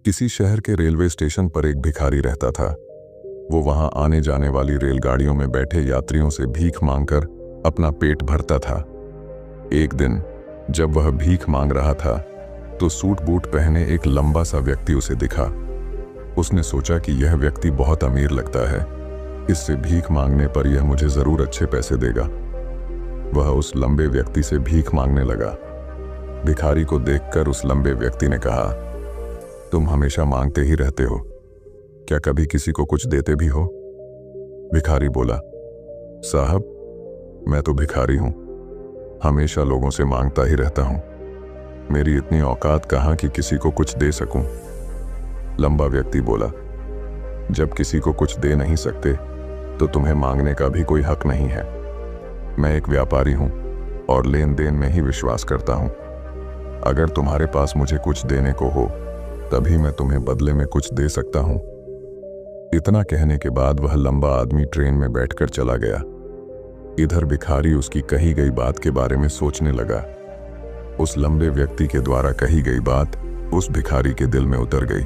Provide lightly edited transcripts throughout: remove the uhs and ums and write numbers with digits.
किसी शहर के रेलवे स्टेशन पर एक भिखारी रहता था। वो वहां आने जाने वाली रेलगाड़ियों में बैठे यात्रियों से भीख मांगकर अपना पेट भरता था। एक दिन जब वह भीख मांग रहा था तो सूट बूट पहने एक लंबा सा व्यक्ति उसे दिखा। उसने सोचा कि यह व्यक्ति बहुत अमीर लगता है, इससे भीख मांगने पर यह मुझे जरूर अच्छे पैसे देगा। वह उस लंबे व्यक्ति से भीख मांगने लगा। भिखारी को देखकर उस लंबे व्यक्ति ने कहा, तुम हमेशा मांगते ही रहते हो, क्या कभी किसी को कुछ देते भी हो? भिखारी बोला, साहब मैं तो भिखारी हूं, हमेशा लोगों से मांगता ही रहता हूं। मेरी इतनी औकात कहां कि किसी को कुछ दे सकूं। लंबा व्यक्ति बोला, जब किसी को कुछ दे नहीं सकते तो तुम्हें मांगने का भी कोई हक नहीं है। मैं एक व्यापारी हूं और लेन देन में ही विश्वास करता हूं। अगर तुम्हारे पास मुझे कुछ देने को हो तभी मैं तुम्हें बदले में कुछ दे सकता हूं। इतना कहने के बाद वह लंबा आदमी ट्रेन में बैठकर चला गया। इधर भिखारी उसकी कही गई बात के बारे में सोचने लगा। उस लंबे व्यक्ति के द्वारा कही गई बात उस भिखारी के दिल में उतर गई।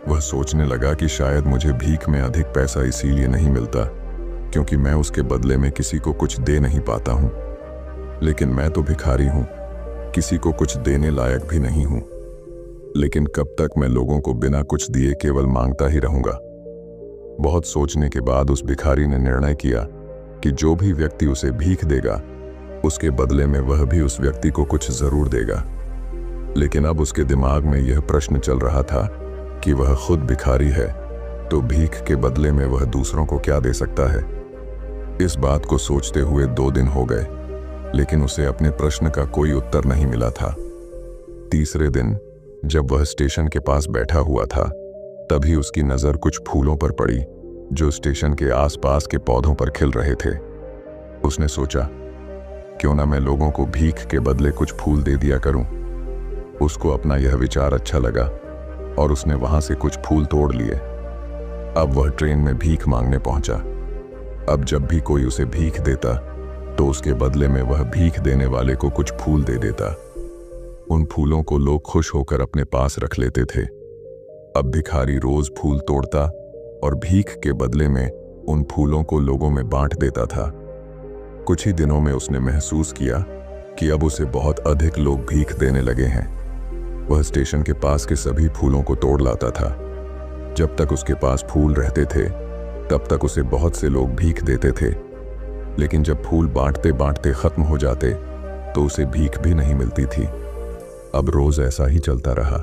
वह सोचने लगा कि शायद मुझे भीख में अधिक पैसा इसीलिए नहीं मिलता क्योंकि मैं उसके बदले में किसी को कुछ दे नहीं पाता हूं। लेकिन मैं तो भिखारी हूं, किसी को कुछ देने लायक भी नहीं हूं। लेकिन कब तक मैं लोगों को बिना कुछ दिए केवल मांगता ही रहूंगा? बहुत सोचने के बाद उस भिखारी ने निर्णय किया कि जो भी व्यक्ति उसे भीख देगा उसके बदले में वह भी उस व्यक्ति को कुछ जरूर देगा। लेकिन अब उसके दिमाग में यह प्रश्न चल रहा था कि वह खुद भिखारी है तो भीख के बदले में वह दूसरों को क्या दे सकता है। इस बात को सोचते हुए 2 दिन हो गए, लेकिन उसे अपने प्रश्न का कोई उत्तर नहीं मिला था। तीसरे दिन जब वह स्टेशन के पास बैठा हुआ था तभी उसकी नजर कुछ फूलों पर पड़ी जो स्टेशन के आसपास के पौधों पर खिल रहे थे। उसने सोचा, क्यों ना मैं लोगों को भीख के बदले कुछ फूल दे दिया करूं। उसको अपना यह विचार अच्छा लगा और उसने वहां से कुछ फूल तोड़ लिए। अब वह ट्रेन में भीख मांगने पहुंचा। अब जब भी कोई उसे भीख देता तो उसके बदले में वह भीख देने वाले को कुछ फूल दे देता। उन फूलों को लोग खुश होकर अपने पास रख लेते थे। अब भिखारी रोज फूल तोड़ता और भीख के बदले में उन फूलों को लोगों में बांट देता था। कुछ ही दिनों में उसने महसूस किया कि अब उसे बहुत अधिक लोग भीख देने लगे हैं। वह स्टेशन के पास के सभी फूलों को तोड़ लाता था। जब तक उसके पास फूल रहते थे तब तक उसे बहुत से लोग भीख देते थे, लेकिन जब फूल बांटते बांटते खत्म हो जाते तो उसे भीख भी नहीं मिलती थी। अब रोज ऐसा ही चलता रहा।